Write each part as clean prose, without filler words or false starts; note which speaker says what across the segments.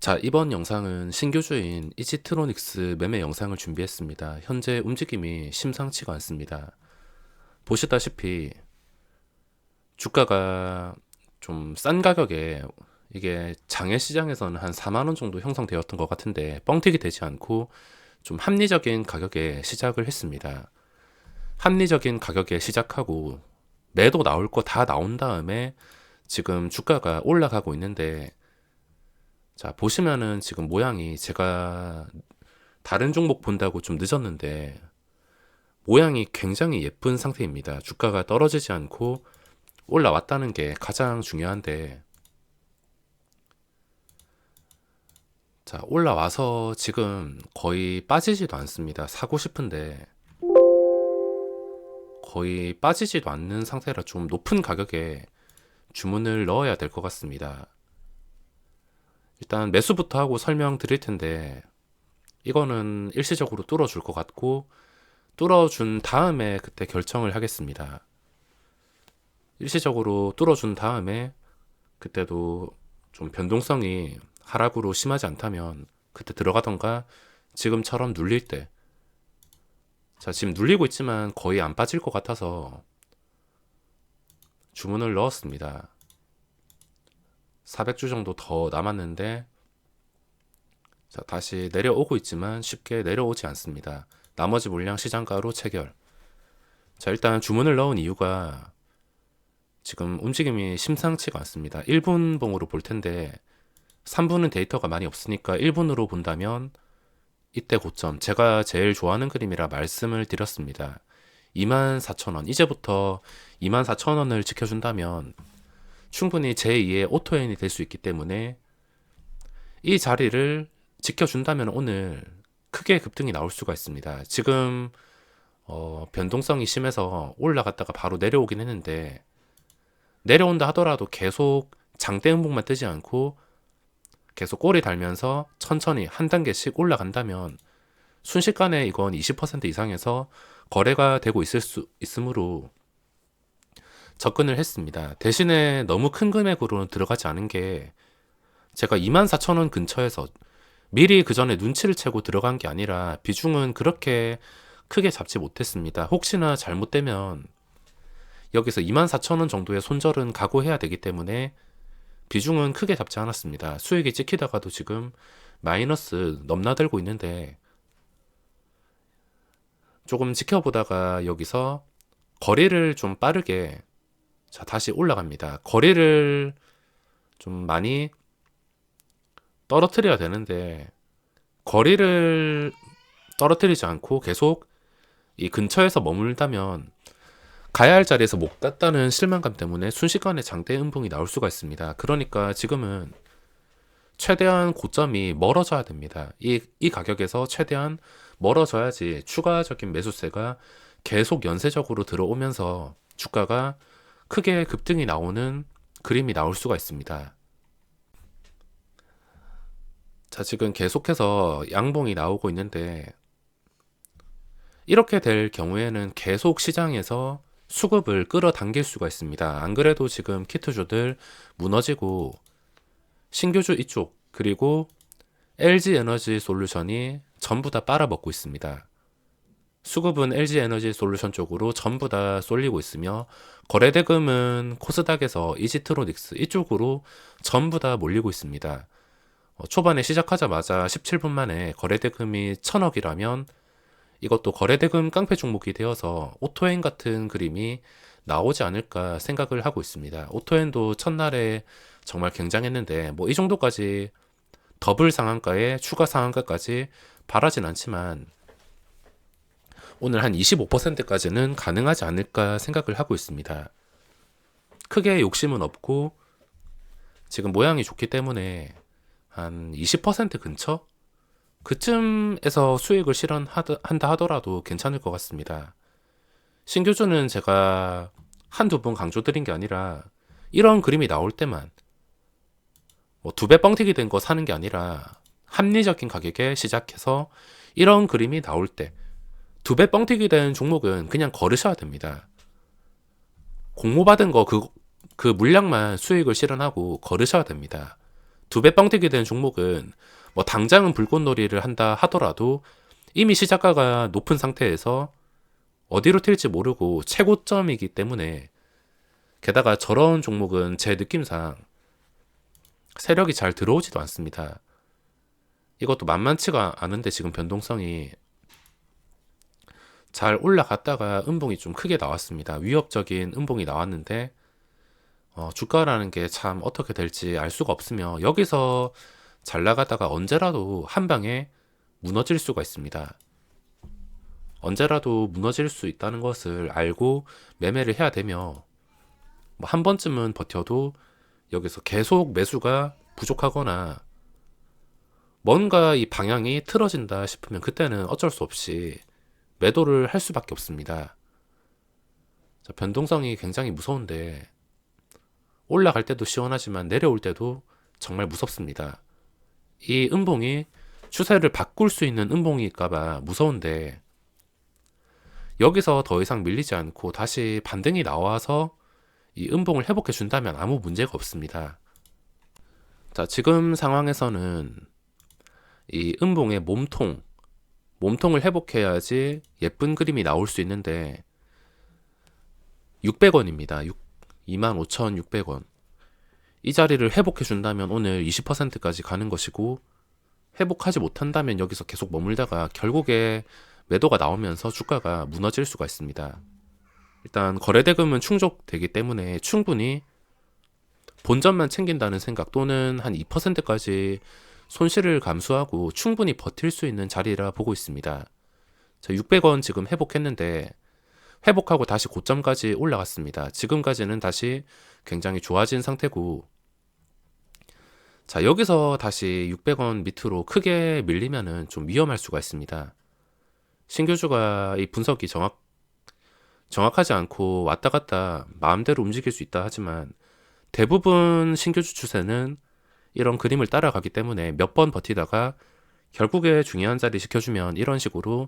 Speaker 1: 자, 이번 영상은 신규주인 이지트로닉스 매매 영상을 준비했습니다. 현재 움직임이 심상치가 않습니다. 보시다시피 주가가 좀 싼 가격에 이게 장외 시장에서는 한 4만 원 정도 형성되었던 것 같은데 뻥튀기 되지 않고 좀 합리적인 가격에 시작을 했습니다. 합리적인 가격에 시작하고 매도 나올 거 다 나온 다음에 지금 주가가 올라가고 있는데, 자, 보시면은 지금 모양이 제가 다른 종목 본다고 좀 늦었는데 모양이 굉장히 예쁜 상태입니다. 주가가 떨어지지 않고 올라왔다는 게 가장 중요한데, 자, 올라와서 지금 거의 빠지지도 않습니다. 사고 싶은데 거의 빠지지도 않는 상태라 좀 높은 가격에 주문을 넣어야 될 것 같습니다. 일단 매수부터 하고 설명드릴 텐데, 이거는 일시적으로 뚫어줄 것 같고 뚫어준 다음에 그때 결정을 하겠습니다. 일시적으로 뚫어준 다음에 그때도 좀 변동성이 하락으로 심하지 않다면 그때 들어가던가, 지금처럼 눌릴 때, 자, 지금 눌리고 있지만 거의 안 빠질 것 같아서 주문을 넣었습니다. 400주 정도 더 남았는데, 자, 다시 내려오고 있지만 쉽게 내려오지 않습니다. 나머지 물량 시장가로 체결. 자, 일단 주문을 넣은 이유가 지금 움직임이 심상치가 않습니다. 1분 봉으로 볼 텐데 3분은 데이터가 많이 없으니까 1분으로 본다면 이때 고점, 제가 제일 좋아하는 그림이라 말씀을 드렸습니다. 24,000원, 이제부터 24,000원을 지켜준다면 충분히 제2의 오토엔이 될 수 있기 때문에 이 자리를 지켜준다면 오늘 크게 급등이 나올 수가 있습니다. 지금 변동성이 심해서 올라갔다가 바로 내려오긴 했는데, 내려온다 하더라도 계속 장대 음봉만 뜨지 않고 계속 꼬리 달면서 천천히 한 단계씩 올라간다면 순식간에 이건 20% 이상에서 거래가 되고 있을 수 있으므로 접근을 했습니다. 대신에 너무 큰 금액으로는 들어가지 않은 게, 제가 24,000원 근처에서 미리 그 전에 눈치를 채고 들어간 게 아니라 비중은 그렇게 크게 잡지 못했습니다. 혹시나 잘못되면 여기서 24,000원 정도의 손절은 각오해야 되기 때문에 비중은 크게 잡지 않았습니다. 수익이 찍히다가도 지금 마이너스 넘나들고 있는데, 조금 지켜보다가 여기서 거리를 좀 빠르게, 자, 다시 올라갑니다. 거리를 좀 많이 떨어뜨려야 되는데 거리를 떨어뜨리지 않고 계속 이 근처에서 머물다면 가야 할 자리에서 못 갔다는 실망감 때문에 순식간에 장대 음봉이 나올 수가 있습니다. 그러니까 지금은 최대한 고점이 멀어져야 됩니다. 이 가격에서 최대한 멀어져야지 추가적인 매수세가 계속 연쇄적으로 들어오면서 주가가 크게 급등이 나오는 그림이 나올 수가 있습니다. 자, 지금 계속해서 양봉이 나오고 있는데, 이렇게 될 경우에는 계속 시장에서 수급을 끌어당길 수가 있습니다. 안 그래도 지금 키트주들 무너지고 신규주 이쪽 그리고 LG에너지 솔루션이 전부 다 빨아먹고 있습니다. 수급은 LG에너지 솔루션 쪽으로 전부 다 쏠리고 있으며 거래대금은 코스닥에서 이지트로닉스 이쪽으로 전부 다 몰리고 있습니다. 초반에 시작하자마자 17분 만에 거래대금이 1000억이라면 이것도 거래대금 깡패 종목이 되어서 오토엔 같은 그림이 나오지 않을까 생각을 하고 있습니다. 오토엔도 첫날에 정말 굉장했는데 뭐 이 정도까지 더블 상한가에 추가 상한가까지 바라진 않지만 오늘 한 25%까지는 가능하지 않을까 생각을 하고 있습니다. 크게 욕심은 없고 지금 모양이 좋기 때문에 한 20% 근처? 그쯤에서 수익을 실현한다 하더라도 괜찮을 것 같습니다. 신규주는 제가 한두 번 강조드린 게 아니라 이런 그림이 나올 때만 뭐 2배 뻥튀기 된 거 사는 게 아니라 합리적인 가격에 시작해서 이런 그림이 나올 때 2배 뻥튀기 된 종목은 그냥 걸으셔야 됩니다. 공모받은 거 그 물량만 수익을 실현하고 걸으셔야 됩니다. 두 배 뻥튀기 된 종목은 뭐 당장은 불꽃놀이를 한다 하더라도 이미 시작가가 높은 상태에서 어디로 튈지 모르고 최고점이기 때문에, 게다가 저런 종목은 제 느낌상 세력이 잘 들어오지도 않습니다. 이것도 만만치가 않은데 지금 변동성이 잘 올라갔다가 음봉이 좀 크게 나왔습니다. 위협적인 음봉이 나왔는데 주가라는 게 참 어떻게 될지 알 수가 없으며, 여기서 잘 나가다가 언제라도 한 방에 무너질 수가 있습니다. 언제라도 무너질 수 있다는 것을 알고 매매를 해야 되며, 뭐 한 번쯤은 버텨도 여기서 계속 매수가 부족하거나 뭔가 이 방향이 틀어진다 싶으면 그때는 어쩔 수 없이 매도를 할 수밖에 없습니다. 자, 변동성이 굉장히 무서운데 올라갈 때도 시원하지만 내려올 때도 정말 무섭습니다. 이 음봉이 추세를 바꿀 수 있는 음봉일까봐 무서운데, 여기서 더 이상 밀리지 않고 다시 반등이 나와서 이 음봉을 회복해 준다면 아무 문제가 없습니다. 자, 지금 상황에서는 이 음봉의 몸통을 회복해야지 예쁜 그림이 나올 수 있는데 600원입니다. 25,600원. 이 자리를 회복해 준다면 오늘 20%까지 가는 것이고, 회복하지 못한다면 여기서 계속 머물다가 결국에 매도가 나오면서 주가가 무너질 수가 있습니다. 일단 거래대금은 충족되기 때문에 충분히 본전만 챙긴다는 생각 또는 한 2%까지 손실을 감수하고 충분히 버틸 수 있는 자리라 보고 있습니다. 자, 600원 지금 회복했는데 회복하고 다시 고점까지 올라갔습니다. 지금까지는 다시 굉장히 좋아진 상태고, 자, 여기서 다시 600원 밑으로 크게 밀리면은 좀 위험할 수가 있습니다. 신규주가 이 분석이 정확하지 않고 왔다 갔다 마음대로 움직일 수 있다 하지만 대부분 신규주 추세는 이런 그림을 따라가기 때문에 몇 번 버티다가 결국에 중요한 자리 지켜주면 이런 식으로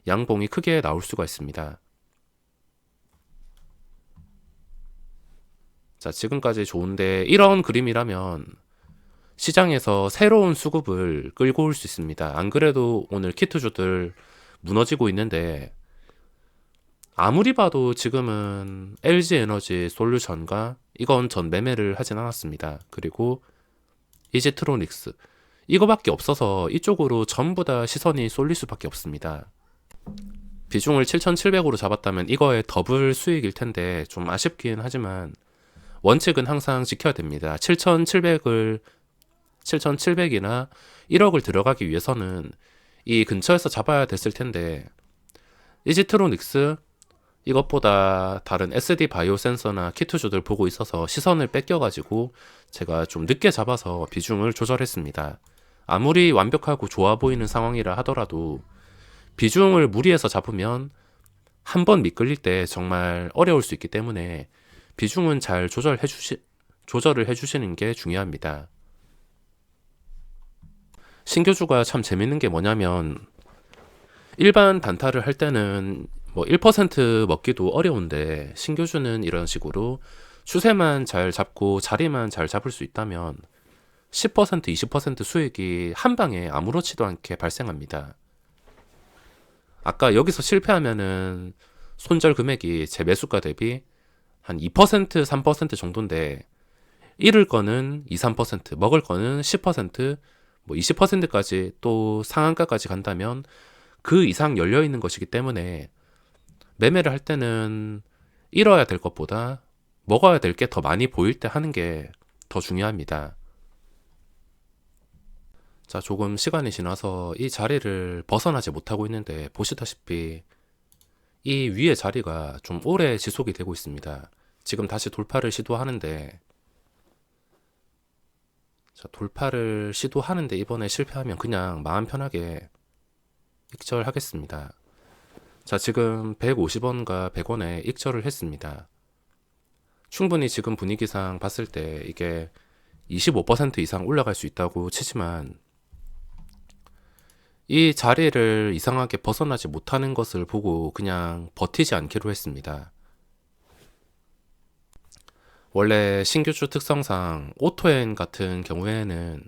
Speaker 1: 양봉이 크게 나올 수가 있습니다. 자, 지금까지 좋은데 이런 그림이라면 시장에서 새로운 수급을 끌고 올 수 있습니다. 안 그래도 오늘 키트주들 무너지고 있는데 아무리 봐도 지금은 LG에너지 솔루션과 이건 전 매매를 하진 않았습니다. 그리고 이지트로닉스 이거밖에 없어서 이쪽으로 전부 다 시선이 쏠릴 수밖에 없습니다. 비중을 7,700으로 잡았다면 이거의 더블 수익일 텐데 좀 아쉽긴 하지만 원칙은 항상 지켜야 됩니다. 7,700이나 1억을 들어가기 위해서는 이 근처에서 잡아야 됐을 텐데, 이지트로닉스 이것보다 다른 SD 바이오 센서나 키트주들 보고 있어서 시선을 뺏겨가지고 제가 좀 늦게 잡아서 비중을 조절했습니다. 아무리 완벽하고 좋아 보이는 상황이라 하더라도 비중을 무리해서 잡으면 한 번 미끌릴 때 정말 어려울 수 있기 때문에 비중은 잘 조절을 해주시는 게 중요합니다. 신규주가 참 재밌는 게 뭐냐면 일반 단타를 할 때는 뭐 1% 먹기도 어려운데 신규주는 이런 식으로 추세만 잘 잡고 자리만 잘 잡을 수 있다면 10%, 20% 수익이 한 방에 아무렇지도 않게 발생합니다. 아까 여기서 실패하면은 손절 금액이 제 매수가 대비 한 2%, 3% 정도인데 잃을 거는 2, 3%, 먹을 거는 10%, 뭐 20%까지 또 상한가까지 간다면 그 이상 열려 있는 것이기 때문에 매매를 할 때는 잃어야 될 것보다 먹어야 될 게 더 많이 보일 때 하는 게 더 중요합니다. 자, 조금 시간이 지나서 이 자리를 벗어나지 못하고 있는데 보시다시피 이 위의 자리가 좀 오래 지속이 되고 있습니다. 지금 다시 돌파를 시도하는데, 자, 돌파를 시도하는데 이번에 실패하면 그냥 마음 편하게 익절하겠습니다. 자, 지금 150원과 100원에 익절을 했습니다. 충분히 지금 분위기상 봤을 때 이게 25% 이상 올라갈 수 있다고 치지만 이 자리를 이상하게 벗어나지 못하는 것을 보고 그냥 버티지 않기로 했습니다. 원래 신규주 특성상 오토엔 같은 경우에는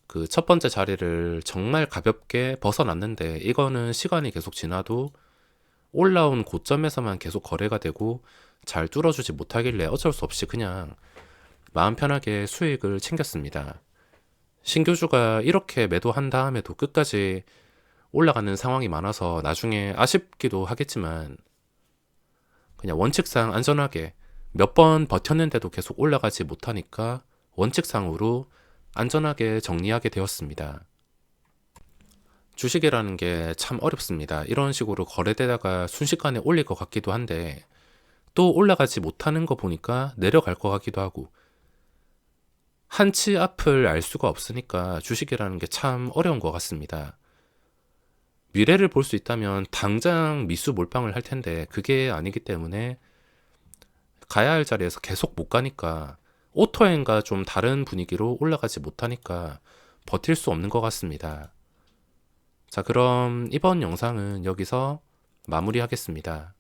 Speaker 1: 그 첫 번째 자리를 정말 가볍게 벗어났는데 이거는 시간이 계속 지나도 올라온 고점에서만 계속 거래가 되고 잘 뚫어주지 못하길래 어쩔 수 없이 그냥 마음 편하게 수익을 챙겼습니다. 신규주가 이렇게 매도한 다음에도 끝까지 올라가는 상황이 많아서 나중에 아쉽기도 하겠지만 그냥 원칙상 안전하게 몇 번 버텼는데도 계속 올라가지 못하니까 원칙상으로 안전하게 정리하게 되었습니다. 주식이라는 게 참 어렵습니다. 이런 식으로 거래되다가 순식간에 올릴 것 같기도 한데 또 올라가지 못하는 거 보니까 내려갈 것 같기도 하고 한치 앞을 알 수가 없으니까 주식이라는 게 참 어려운 것 같습니다. 미래를 볼 수 있다면 당장 미수 몰빵을 할 텐데 그게 아니기 때문에 가야 할 자리에서 계속 못 가니까 오토엔과 좀 다른 분위기로 올라가지 못하니까 버틸 수 없는 것 같습니다. 자, 그럼 이번 영상은 여기서 마무리하겠습니다.